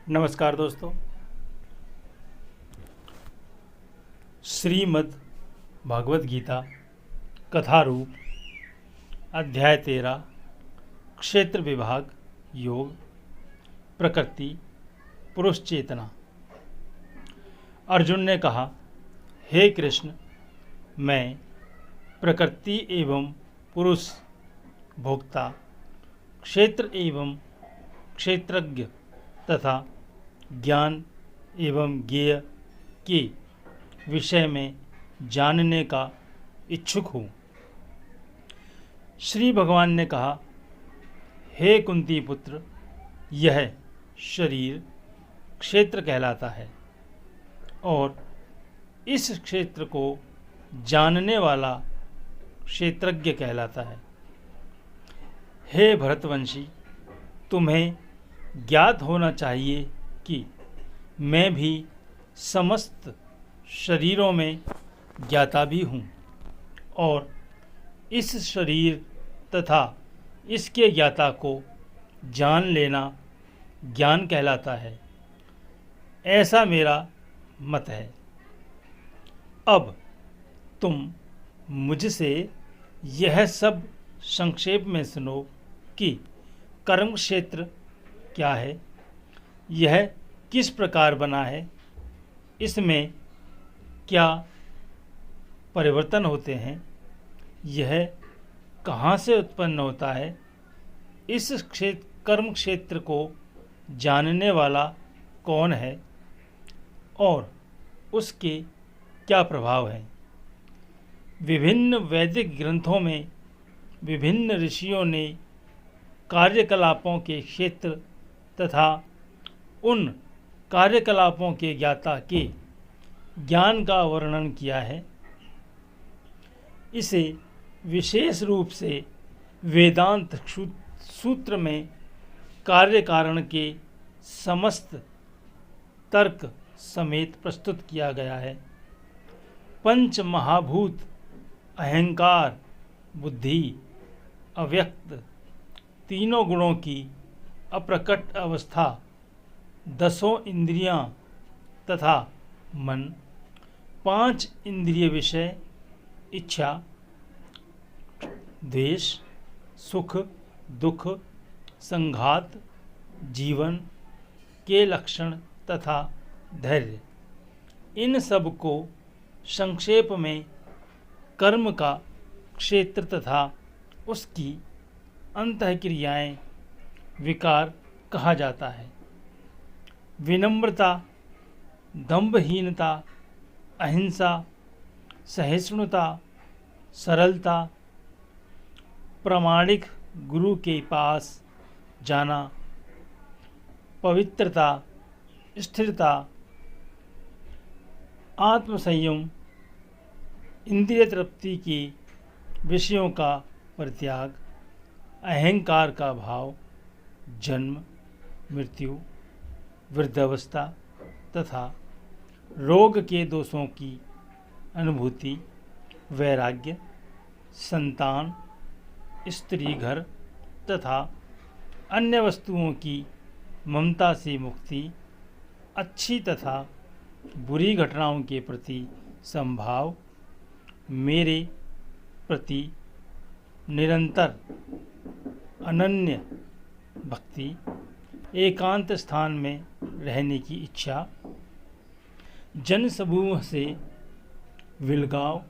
नमस्कार दोस्तों। श्रीमद् भागवत गीता कथा रूप अध्याय 13 क्षेत्र विभाग योग प्रकृति पुरुष चेतना। अर्जुन ने कहा, हे कृष्ण, मैं प्रकृति एवं पुरुष, भोक्ता, क्षेत्र एवं क्षेत्रज्ञ तथा ज्ञान एवं ज्ञेय के विषय में जानने का इच्छुक हूँ। श्री भगवान ने कहा, हे कुंती पुत्र, यह शरीर क्षेत्र कहलाता है और इस क्षेत्र को जानने वाला क्षेत्रज्ञ कहलाता है। हे भरतवंशी, तुम्हें ज्ञात होना चाहिए कि मैं भी समस्त शरीरों में ज्ञाता भी हूँ और इस शरीर तथा इसके ज्ञाता को जान लेना ज्ञान कहलाता है। ऐसा मेरा मत है। अब तुम मुझसे यह सब संक्षेप में सुनो कि कर्म क्षेत्र क्या है, यह किस प्रकार बना है, इसमें क्या परिवर्तन होते हैं, यह कहाँ से उत्पन्न होता है, इस कर्म क्षेत्र को जानने वाला कौन है और उसके क्या प्रभाव हैं। विभिन्न वैदिक ग्रंथों में विभिन्न ऋषियों ने कार्यकलापों के क्षेत्र तथा उन कार्यकलापों के ज्ञाता के ज्ञान का वर्णन किया है। इसे विशेष रूप से वेदांत सूत्र में कार्य कारण के समस्त तर्क समेत प्रस्तुत किया गया है। पंच महाभूत, अहंकार, बुद्धि, अव्यक्त, तीनों गुणों की अप्रकट अवस्था, 10 इंद्रियां तथा मन, 5 इंद्रिय विषय, इच्छा, द्वेष, सुख, दुख, संघात, जीवन के लक्षण तथा धैर्य, इन सब को संक्षेप में कर्म का क्षेत्र तथा उसकी अंतःक्रियाएं, विकार कहा जाता है। विनम्रता, दंभहीनता, अहिंसा, सहिष्णुता, सरलता, प्रामाणिक गुरु के पास जाना, पवित्रता, स्थिरता, आत्मसंयम, इंद्रिय तृप्ति के विषयों का परित्याग, अहंकार का भाव, जन्म, मृत्यु, वृद्धावस्था तथा रोग के दोषों की अनुभूति, वैराग्य, संतान, स्त्री घर तथा अन्य वस्तुओं की ममता से मुक्ति, अच्छी तथा बुरी घटनाओं के प्रति संभाव, मेरे प्रति निरंतर अनन्य भक्ति, एकांत स्थान में रहने की इच्छा, जन समूह से विलगाव,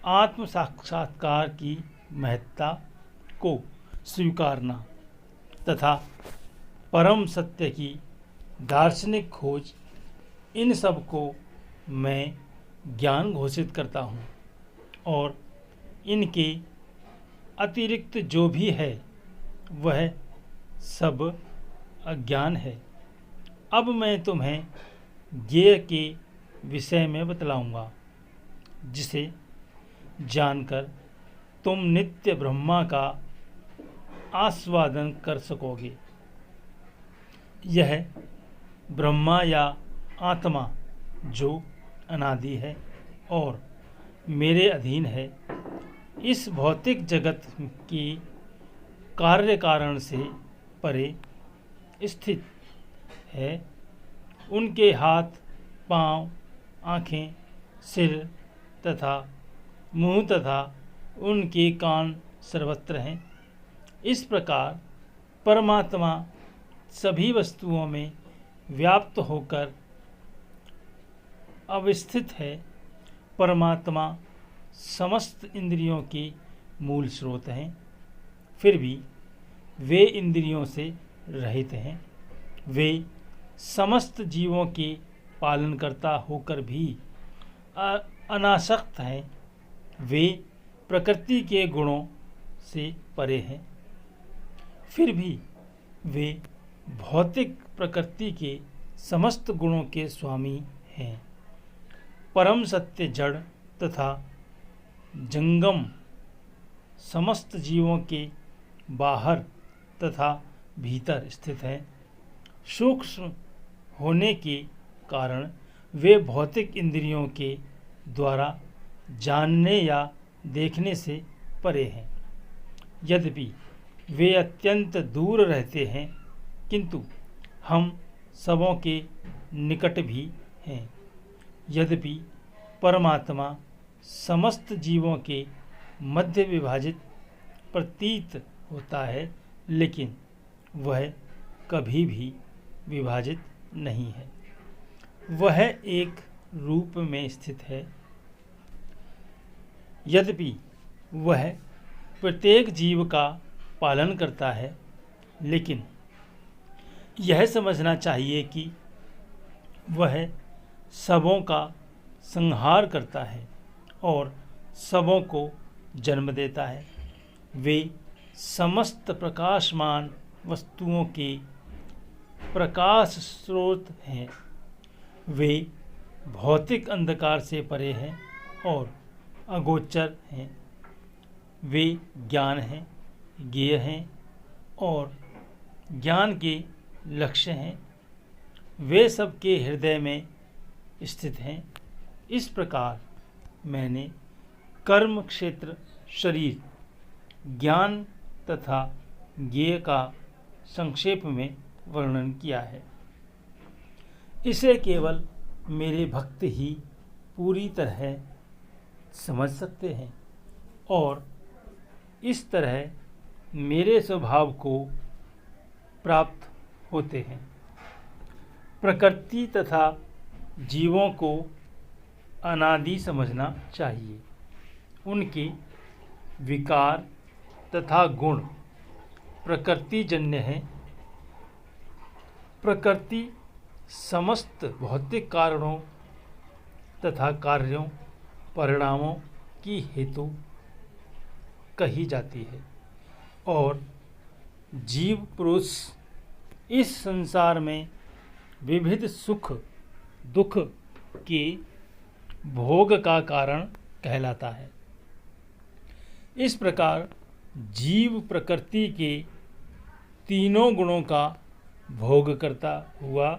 आत्म साक्षात्कार की महत्ता को स्वीकारना तथा परम सत्य की दार्शनिक खोज, इन सब को मैं ज्ञान घोषित करता हूँ और इनके अतिरिक्त जो भी है वह सब अज्ञान है। अब मैं तुम्हें ज्ञेय के विषय में बतलाऊंगा, जिसे जानकर तुम नित्य ब्रह्मा का आस्वादन कर सकोगे। यह ब्रह्मा या आत्मा जो अनादि है और मेरे अधीन है, इस भौतिक जगत की कार्य कारण से परे स्थित है। उनके हाथ, पाँव, आँखें, सिर तथा मुंह तथा उनके कान सर्वत्र हैं। इस प्रकार परमात्मा सभी वस्तुओं में व्याप्त होकर अवस्थित है। परमात्मा समस्त इंद्रियों के मूल स्रोत हैं, फिर भी वे इंद्रियों से रहित हैं। वे समस्त जीवों के पालनकर्ता होकर भी अनासक्त हैं। वे प्रकृति के गुणों से परे हैं, फिर भी वे भौतिक प्रकृति के समस्त गुणों के स्वामी हैं। परम सत्य जड़ तथा जंगम समस्त जीवों के बाहर तथा भीतर स्थित है। सूक्ष्म होने के कारण वे भौतिक इंद्रियों के द्वारा जानने या देखने से परे हैं। यद्यपि वे अत्यंत दूर रहते हैं, किंतु हम सबों के निकट भी हैं। यद्यपि परमात्मा समस्त जीवों के मध्य विभाजित प्रतीत होता है, लेकिन वह कभी भी विभाजित नहीं है। वह एक रूप में स्थित है। यद्यपि वह प्रत्येक जीव का पालन करता है, लेकिन यह समझना चाहिए कि वह सबों का संहार करता है और सबों को जन्म देता है। वे समस्त प्रकाशमान वस्तुओं के प्रकाश स्रोत हैं। वे भौतिक अंधकार से परे हैं और अगोचर हैं। वे ज्ञान हैं, ज्ञेय हैं और ज्ञान के लक्ष्य हैं। वे सबके हृदय में स्थित हैं। इस प्रकार मैंने कर्म क्षेत्र, शरीर, ज्ञान तथा ज्ञेय का संक्षेप में वर्णन किया है। इसे केवल मेरे भक्त ही पूरी तरह समझ सकते हैं और इस तरह मेरे स्वभाव को प्राप्त होते हैं। प्रकृति तथा जीवों को अनादि समझना चाहिए। उनके विकार तथा गुण प्रकृतिजन्य हैं। प्रकृति समस्त भौतिक कारणों तथा कार्यों, परिणामों की हेतु कही जाती है और जीव पुरुष इस संसार में विविध सुख दुख के भोग का कारण कहलाता है। इस प्रकार जीव प्रकृति के तीनों गुणों का भोग करता हुआ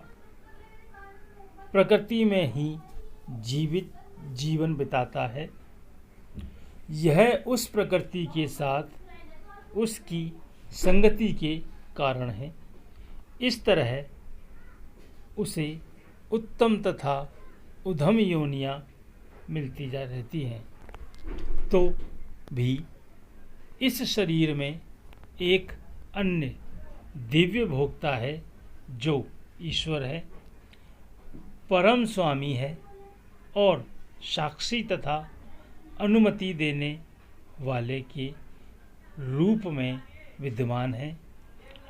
प्रकृति में ही जीवित जीवन बिताता है। यह उस प्रकृति के साथ उसकी संगति के कारण है। इस तरह उसे उत्तम तथा उधम योनियां मिलती जा रहती हैं। तो भी इस शरीर में एक अन्य दिव्य भोक्ता है जो ईश्वर है, परम स्वामी है और साक्षी तथा अनुमति देने वाले के रूप में विद्यमान है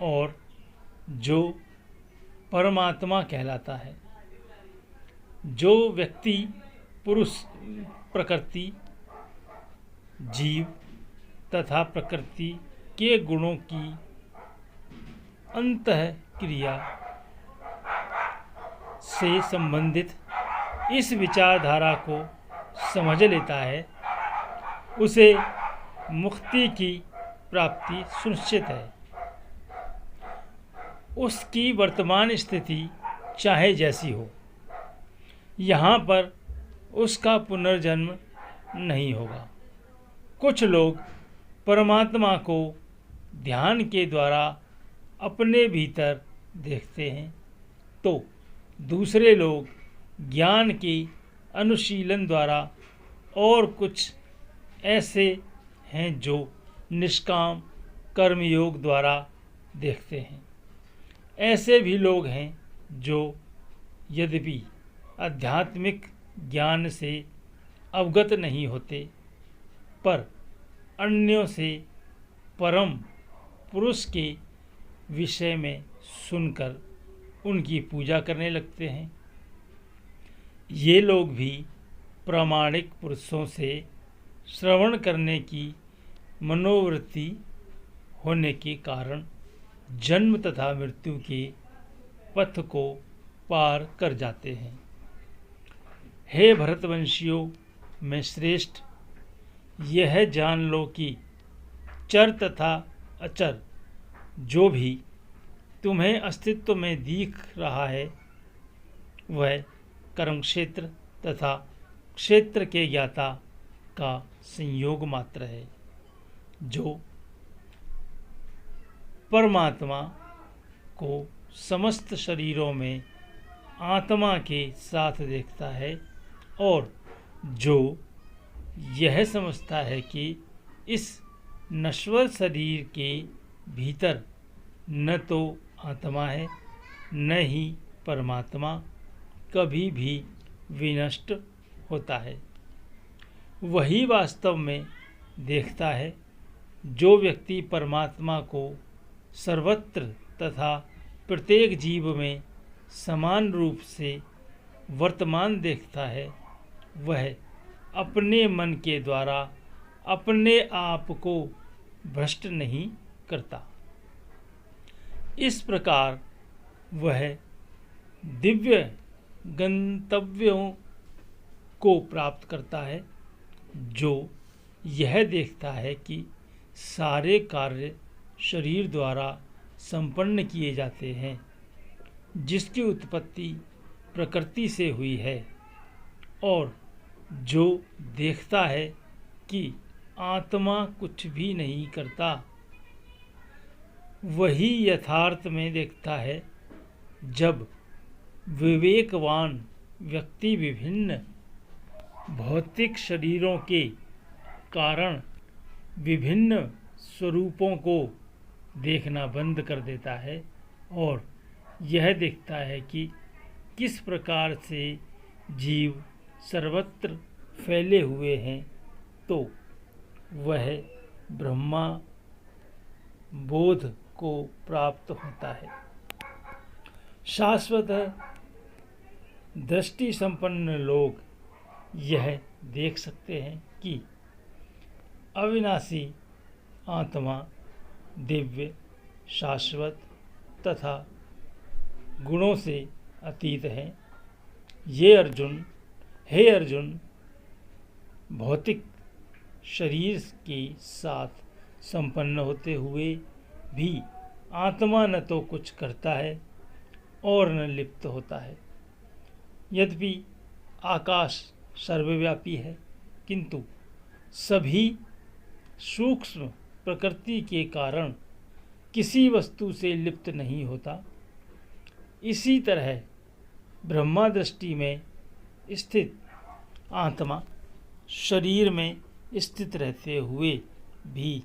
और जो परमात्मा कहलाता है। जो व्यक्ति पुरुष प्रकृति, जीव तथा प्रकृति के गुणों की अंतःक्रिया से संबंधित इस विचारधारा को समझ लेता है, उसे मुक्ति की प्राप्ति सुनिश्चित है। उसकी वर्तमान स्थिति चाहे जैसी हो, यहाँ पर उसका पुनर्जन्म नहीं होगा। कुछ लोग परमात्मा को ध्यान के द्वारा अपने भीतर देखते हैं, तो दूसरे लोग ज्ञान के अनुशीलन द्वारा और कुछ ऐसे हैं जो निष्काम कर्मयोग द्वारा देखते हैं। ऐसे भी लोग हैं जो यद्यपि आध्यात्मिक ज्ञान से अवगत नहीं होते, पर अन्यों से परम पुरुष के विषय में सुनकर उनकी पूजा करने लगते हैं। ये लोग भी प्रामाणिक पुरुषों से श्रवण करने की मनोवृत्ति होने के कारण जन्म तथा मृत्यु के पथ को पार कर जाते हैं। हे भरतवंशियों में श्रेष्ठ, यह जान लो कि चर तथा अचर जो भी तुम्हें अस्तित्व में दिख रहा है, वह कर्म क्षेत्र तथा क्षेत्र के ज्ञाता का संयोग मात्र है। जो परमात्मा को समस्त शरीरों में आत्मा के साथ देखता है और जो यह समझता है कि इस नश्वर शरीर के भीतर न तो आत्मा है न ही परमात्मा कभी भी विनष्ट होता है, वही वास्तव में देखता है। जो व्यक्ति परमात्मा को सर्वत्र तथा प्रत्येक जीव में समान रूप से वर्तमान देखता है, वह अपने मन के द्वारा अपने आप को भ्रष्ट नहीं करता। इस प्रकार वह दिव्य गंतव्यों को प्राप्त करता है। जो यह देखता है कि सारे कार्य शरीर द्वारा संपन्न किए जाते हैं, जिसकी उत्पत्ति प्रकृति से हुई है, और जो देखता है कि आत्मा कुछ भी नहीं करता, वही यथार्थ में देखता है। जब विवेकवान व्यक्ति विभिन्न भौतिक शरीरों के कारण विभिन्न स्वरूपों को देखना बंद कर देता है और यह देखता है कि किस प्रकार से जीव सर्वत्र फैले हुए हैं, तो वह ब्रह्मा बोध को प्राप्त होता है। शाश्वत दृष्टि संपन्न लोग यह देख सकते हैं कि अविनाशी आत्मा दिव्य, शाश्वत तथा गुणों से अतीत है। हे अर्जुन, भौतिक शरीर के साथ संपन्न होते हुए भी आत्मा न तो कुछ करता है और न लिप्त होता है। यद्यपि आकाश सर्वव्यापी है, किंतु सभी सूक्ष्म प्रकृति के कारण किसी वस्तु से लिप्त नहीं होता। इसी तरह ब्रह्मा दृष्टि में स्थित आत्मा शरीर में स्थित रहते हुए भी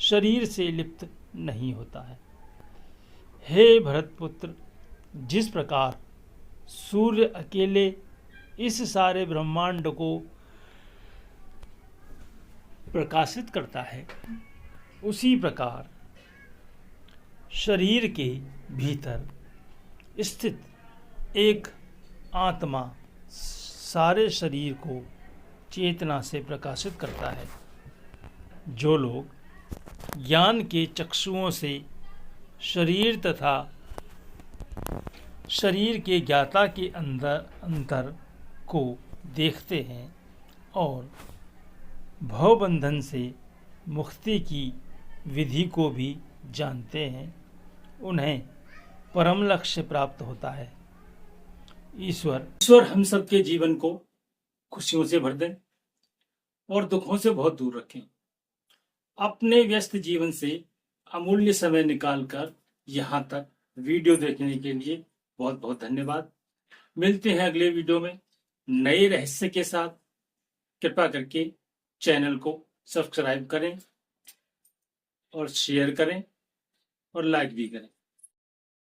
शरीर से लिप्त नहीं होता है। हे भरतपुत्र, जिस प्रकार सूर्य अकेले इस सारे ब्रह्मांड को प्रकाशित करता है, उसी प्रकार शरीर के भीतर स्थित एक आत्मा सारे शरीर को चेतना से प्रकाशित करता है। जो लोग ज्ञान के चक्षुओं से शरीर तथा शरीर के ज्ञाता के अंतर को देखते हैं और भवबंधन से मुक्ति की विधि को भी जानते हैं, उन्हें परम लक्ष्य प्राप्त होता है। ईश्वर हम सबके जीवन को खुशियों से भर दें और दुखों से बहुत दूर रखें। अपने व्यस्त जीवन से अमूल्य समय निकालकर यहाँ तक वीडियो देखने के लिए बहुत बहुत धन्यवाद। मिलते हैं अगले वीडियो में नए रहस्य के साथ। कृपा करके चैनल को सब्सक्राइब करें और शेयर करें और लाइक भी करें।